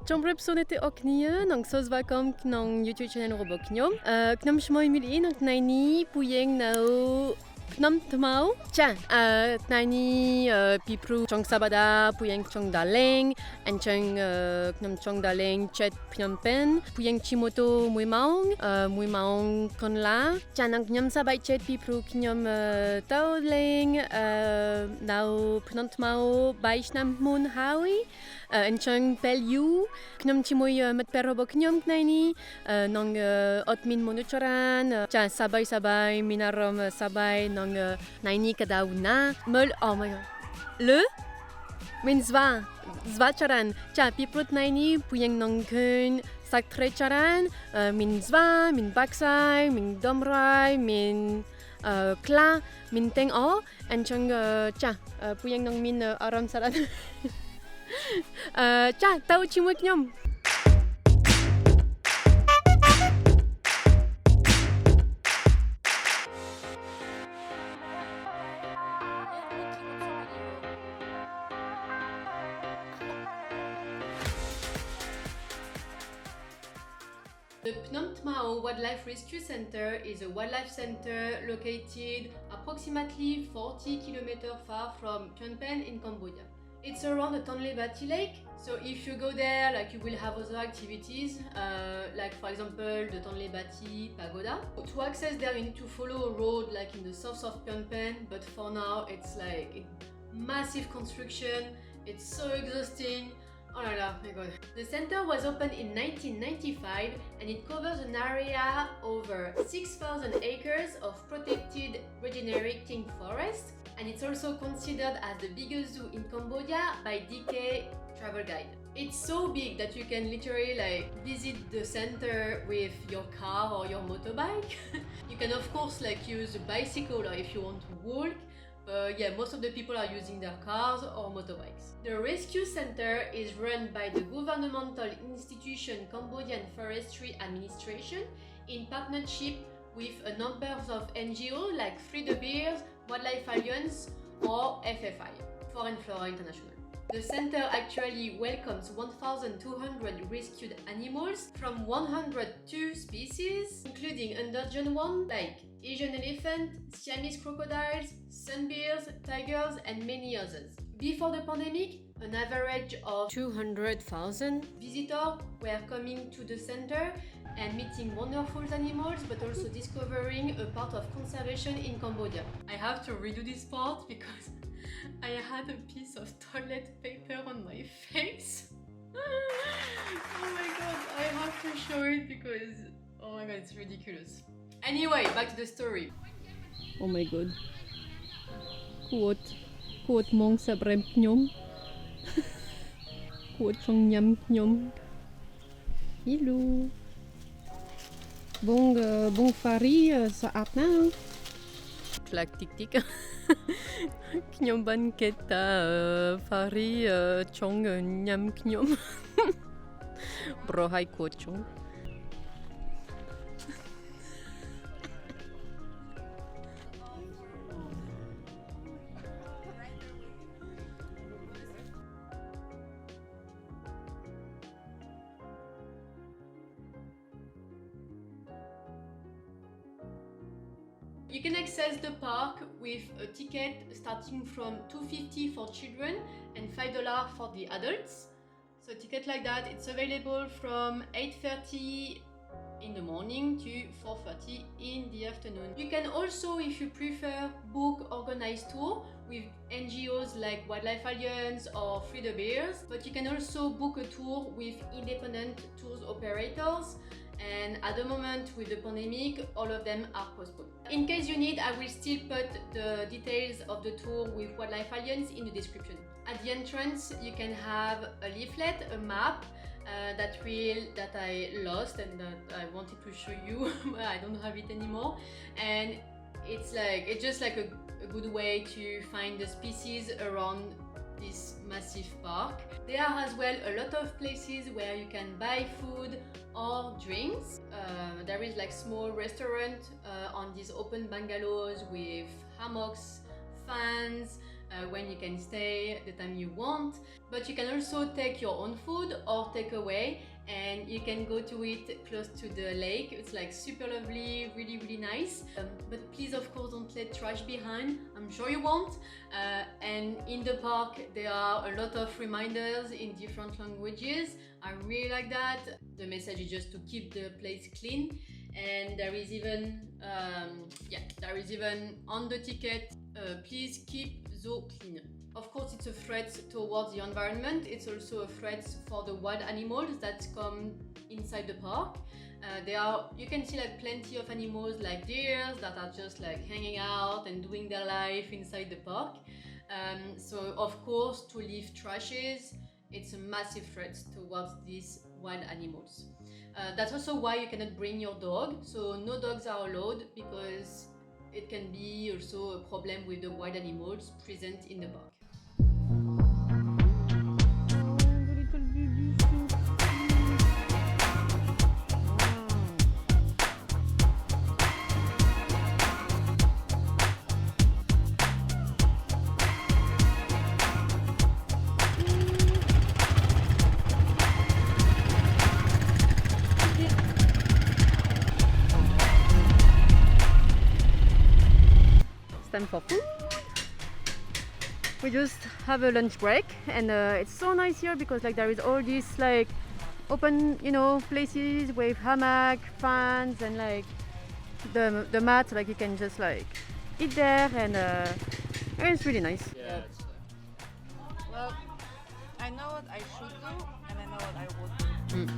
Ciągle psonety oknie, nang sos vakom nang YouTube channel robokniom. Knam shmoy mili nang naini puyeng nao knam tmao. Cha, naini pipru chong sabada puyeng chong daleng, and chong knam chong daleng chet Phnom Penh, puyeng chimoto mui maong kon la. Cha nang knam sabay chet pipru knyom taoleng nao Phnom tmao baishnam mun hawi. En chang pel you knam chimoy met perrobo knyom knaini nang otmin monuchoran cha sabay minarom sabay nang naini kadauna mol oh my god le min zva charan cha piprut naini puyeng nang kun sak tre charan min zva min baksai min domrai min kla min teng o en chang cha puyeng nang min aram saran cha tao chimoy knyom. The Phnom Tmao Wildlife Rescue Center is a wildlife center located approximately 40 kilometers far from Phnom Penh in Cambodia. It's around the Tonle Bati Lake, so if you go there, like you will have other activities, like for example the Tonle Bati Pagoda. To access there, you need to follow a road like in the south of Phnom Penh, but for now it's like massive construction. It's so exhausting. Oh la la, my god. The center was opened in 1995 and it covers an area over 6,000 acres of protected regenerating forest, and it's also considered as the biggest zoo in Cambodia by DK Travel Guide. It's so big that you can literally like visit the center with your car or your motorbike. You can of course like use a bicycle or if you want to walk. Yeah, most of the people are using their cars or motorbikes. The rescue center is run by the governmental institution Cambodian Forestry Administration in partnership with a number of NGOs like Free the Bears, Wildlife Alliance or FFI, Foreign Flora International. The center actually welcomes 1,200 rescued animals from 102 species, including endangered ones like Asian elephant, Siamese crocodiles, sunbears, tigers, and many others. Before the pandemic, an average of 200,000 visitors were coming to the center and meeting wonderful animals, but also discovering a part of conservation in Cambodia. I have to redo this part because I had a piece of toilet paper on my face. Oh my god, I have to show it because oh my god, it's ridiculous. Anyway, back to the story. Oh my god. Kuot mong sa brem knyom. Kuot chong nyam knyom. Hello. Bong fari sa atna. Clac tic tic. Knyom ban keta fari chong nyam knyom. Bro hai kuot chong. You can access the park with a ticket starting from $2.50 for children and $5 for the adults. So a ticket like that, it's available from 8:30 in the morning to 4:30 in the afternoon. You can also, if you prefer, book organized tour with NGOs like Wildlife Alliance or Free the Bears, but you can also book a tour with independent tours operators. And at the moment with the pandemic, all of them are postponed. In case you need, I will still put the details of the tour with Wildlife Alliance in the description. At the entrance, you can have a leaflet, a map that I lost and that I wanted to show you, but I don't have it anymore. And it's just like a good way to find the species around this massive park. There are as well a lot of places where you can buy food or drinks. There is like small restaurant on these open bungalows with hammocks, fans, when you can stay, the time you want. But you can also take your own food or take away, and you can go to it close to the lake. It's like super lovely, really, really nice. But please, of course, don't let trash behind. I'm sure you won't. And in the park, there are a lot of reminders in different languages. I really like that. The message is just to keep the place clean. And there is even, on the ticket, please keep zoo clean. Of course, it's a threat towards the environment. It's also a threat for the wild animals that come inside the park. You can see like plenty of animals like deers that are just like hanging out and doing their life inside the park. So of course, to leave trashes, it's a massive threat towards these wild animals. That's also why you cannot bring your dog. So no dogs are allowed because it can be also a problem with the wild animals present in the park. Time for food. We just have a lunch break, and it's so nice here because like there is all these like open, places with hammock, fans, and like the mat, like you can just like eat there, and it's really nice. Yeah. Well, I know what I should do, and I know what I would do.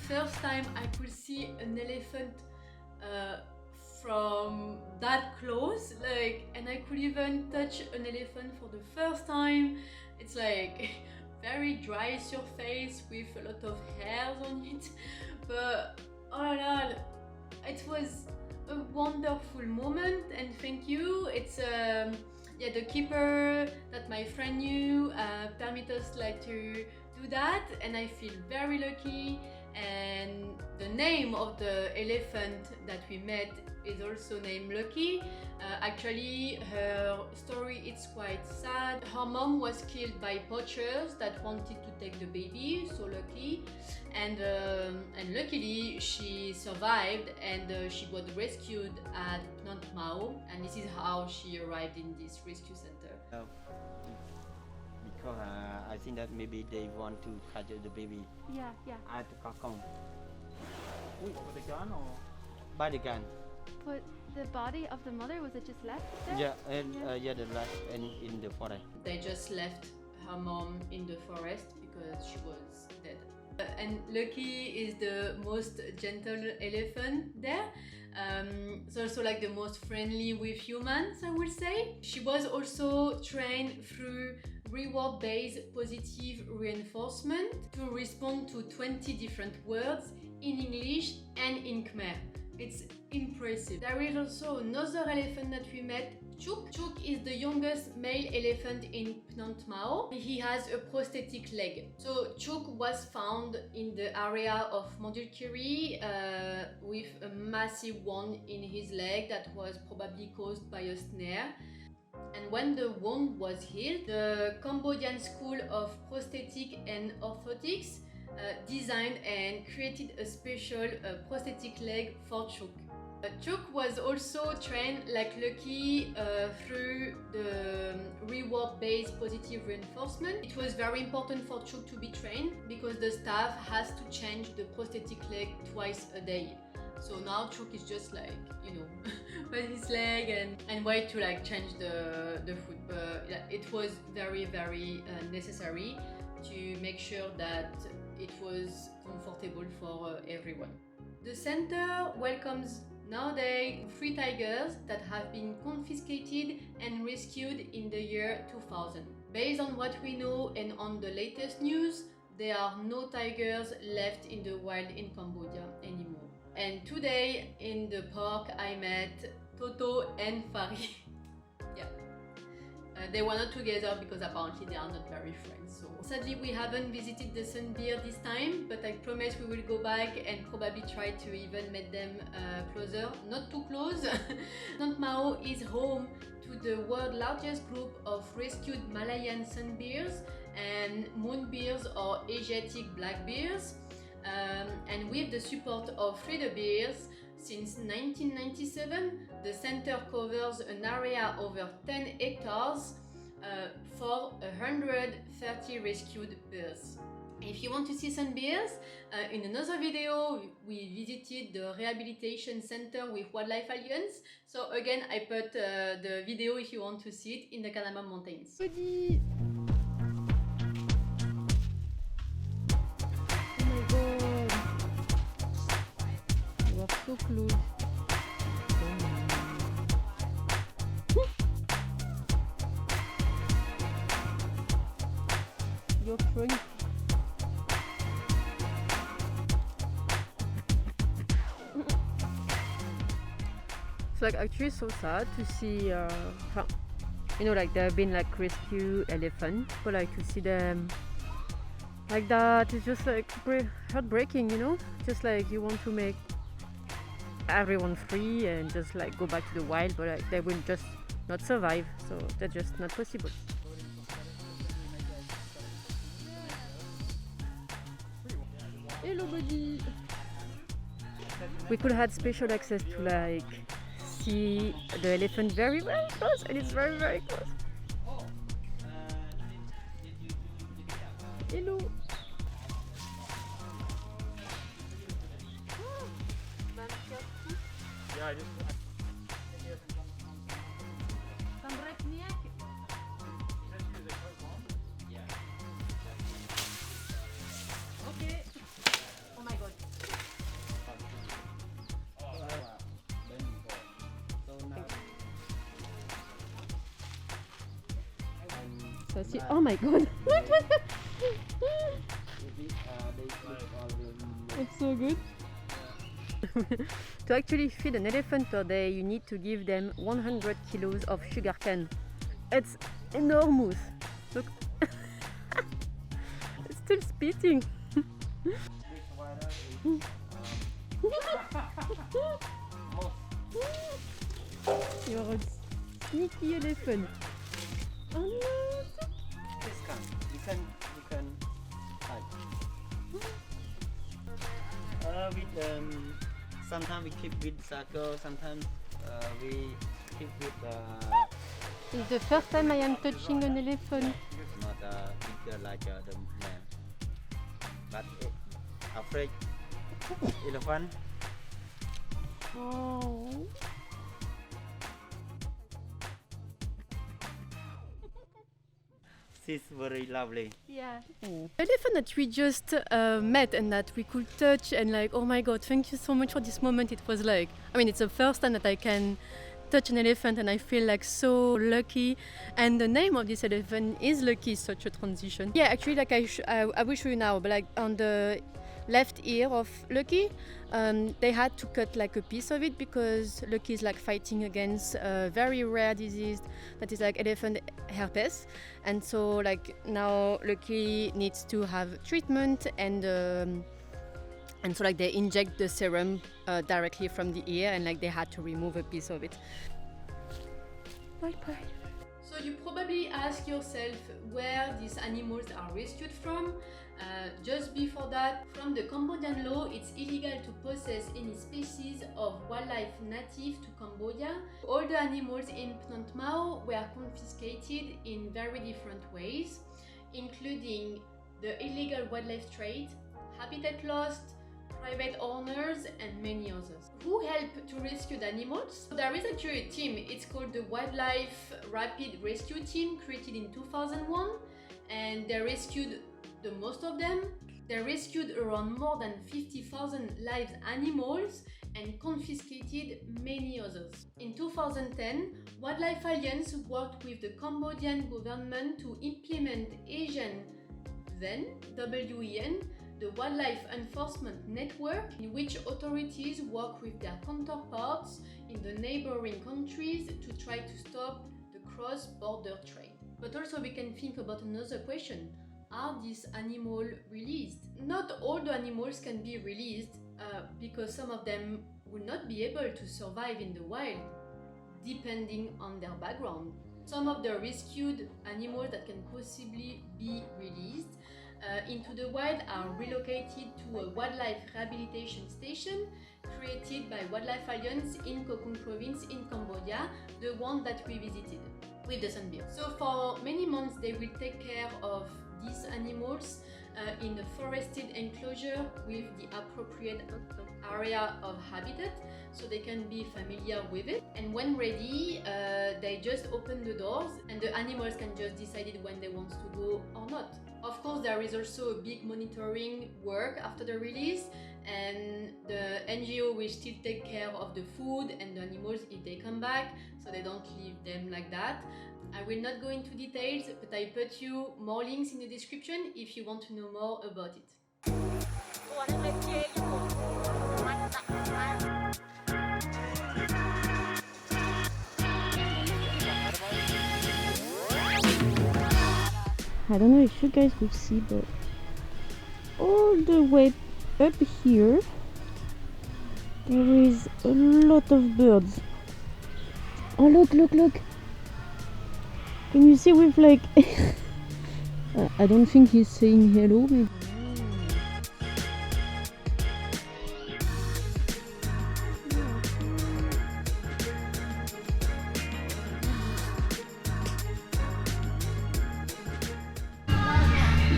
First time I could see an elephant from that close, and I could even touch an elephant for the first time. It's like very dry surface with a lot of hairs on it, but oh la la, it was a wonderful moment, and thank you. It's the keeper that my friend knew permitted us to do that, and I feel very lucky. And the name of the elephant that we met is also named Lucky. Actually, her story is quite sad. Her mom was killed by poachers that wanted to take the baby, so lucky. And luckily she survived, and she was rescued at Phnom Mao, and this is how she arrived in this rescue center. Because I think that maybe they want to catch the baby Yeah. at the Kakong With the gun or? by the gun. But the body of the mother, was it just left there? Yeah, and the last and in the forest. They just left her mom in the forest because she was dead. And Lucky is the most gentle elephant there. It's also like the most friendly with humans, I would say. She was also trained through reward-based positive reinforcement to respond to 20 different words in English and in Khmer. It's impressive. There is also another elephant that we met, Chuk. Chuk is the youngest male elephant in Phnom Mao. He has a prosthetic leg. So Chuk was found in the area of Mondulkiri with a massive wound in his leg that was probably caused by a snare. And when the wound was healed, the Cambodian School of Prosthetic and Orthotics designed and created a special prosthetic leg for Chuk. Chuk was also trained like Lucky through the reward-based positive reinforcement. It was very important for Chuk to be trained because the staff has to change the prosthetic leg twice a day. So now Chuk is just with his leg and wait to change the food. But it was very, very necessary to make sure that it was comfortable for everyone. The center welcomes nowadays 3 tigers that have been confiscated and rescued in the year 2000. Based on what we know and on the latest news, there are no tigers left in the wild in Cambodia anymore. And today in the park I met Toto and Fari. Yeah. They were not together because apparently they are not very friends. So sadly we haven't visited the Sunbear this time, but I promise we will go back and probably try to even meet them closer. Not too close. Phnom Mao is home to the world's largest group of rescued Malayan sunbears and moonbears or Asiatic black bears. And with the support of Feather Bears, since 1997, the center covers an area over 10 hectares for 130 rescued bears. If you want to see sun bears, in another video we visited the rehabilitation center with Wildlife Alliance. So again, I put the video if you want to see it in the Cardamom Mountains. Goody. Oh my god. You are so close. You're trying. It's like actually so sad to see you know, like there have been like rescue elephants, but like to see them like that is just like heartbreaking, you know. Just like you want to make everyone free and just like go back to the wild, but like they will just not survive, so that's just not possible. Hello buddy. We could have special access to like see the elephant very very close, and it's very very close. Hello. Yeah, I just. Okay. Oh my god. So see, oh my god. That's so good. To actually feed an elephant per day, you need to give them 100 kilos of sugarcane. It's enormous. Look. It's still spitting. You're a sneaky elephant. Oh no! Just come. You can hide. With sometimes we keep with circle. Sometimes we keep with It's the first time I am touching an elephant. not bigger like the man. But afraid elephant. Oh. She's very lovely. Yeah. Elephant that we just met and that we could touch, and like, oh my god, thank you so much for this moment. It was like, I mean, it's the first time that I can touch an elephant and I feel like so lucky. And the name of this elephant is Lucky. Such a transition. Yeah, actually, like I will show you now, but like on the left ear of Lucky, they had to cut like a piece of it because Lucky is like fighting against a very rare disease that is like elephant herpes, and so like now Lucky needs to have treatment, and so like they inject the serum directly from the ear, and like they had to remove a piece of it. Bye bye. So you probably ask yourself where these animals are rescued from. Just before that, from the Cambodian law, it's illegal to possess any species of wildlife native to Cambodia. All the animals in Phnom Mao were confiscated in very different ways, including the illegal wildlife trade, habitat lost, private owners, and many others. Who help to rescue the animals? There is actually a team. It's called the Wildlife Rapid Rescue Team, created in 2001, and they rescued the most of them. They rescued around more than 50,000 live animals and confiscated many others. In 2010, Wildlife Alliance worked with the Cambodian government to implement Asian WEN, W-E-N, the Wildlife Enforcement Network, in which authorities work with their counterparts in the neighboring countries to try to stop the cross-border trade. But also we can think about another question. Are these animals released? Not all the animals can be released because some of them will not be able to survive in the wild, depending on their background. Some of the rescued animals that can possibly be released into the wild are relocated to a wildlife rehabilitation station created by Wildlife Alliance in Kokung province in Cambodia, the one that we visited with the sunbeam. So for many months they will take care of these animals in a forested enclosure with the appropriate area of habitat so they can be familiar with it, and when ready they just open the doors and the animals can just decide when they want to go or not. Of course there is also a big monitoring work after the release, and the NGO will still take care of the food and the animals if they come back, so they don't leave them like that. I will not go into details, but I put you more links in the description if you want to know more about it. I don't know if you guys will see, but all the way up here there is a lot of birds. Oh look, look, look! Can you see with like I don't think he's saying hello, maybe.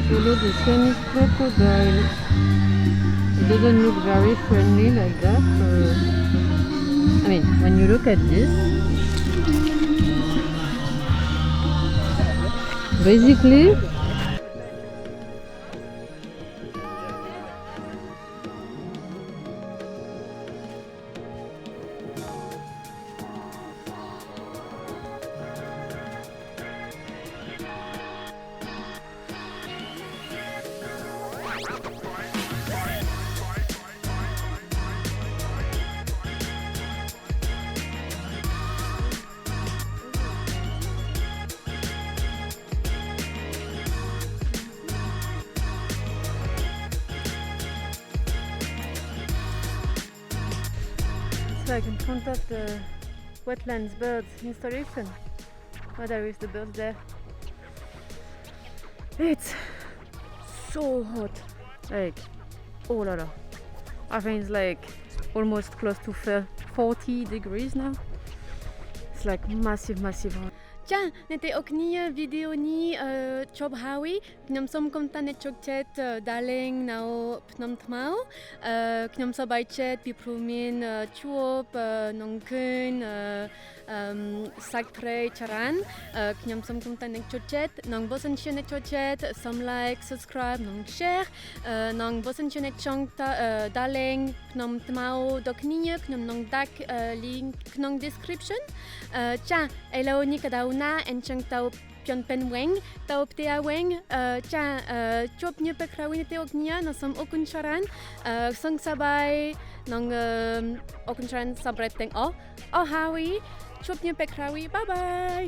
So look, the Chinese crocodile. It doesn't look very friendly like that. I mean, when you look at this, basically like in front of the wetlands birds installation. Oh, there is the birds there. It's so hot, like oh la la. I think it's like almost close to 40 degrees now. It's like massive hot. ចា៎អ្នកទាំងអស់គ្នាវីដេអូនេះជប់ហើយខ្ញុំសូមកុំតាអ្នកជោគចិត្ត darling នៅភ្នំថ្មខ្ញុំសប្បាយចិត្តពីព្រោះមានជួបនងឃើញសាច់ព្រៃច្រើនខ្ញុំសូមកុំតាអ្នកជោគចិត្តនងបើសិនជាអ្នកជោគចិត្តសូម like subscribe នង share នងបើសិនជាអ្នកចង់ darling ភ្នំថ្មដល់គ្នាខ្ញុំនឹងដាក់ link ក្នុង description ចា៎ឥឡូវនេះក៏ដល់ណាអញ្ចឹងទៅPhnom Penhវិញទៅផ្ទះវិញចាជួបគ្នាពេលក្រោយនេះទេអូនញ៉ាសូមអរគុណច្រើនសង្ឃសប្បាយនឹងអរគុណច្រើនសម្រាប់ទាំងអស់ហើយជួបគ្នាពេលក្រោយបាយបាយ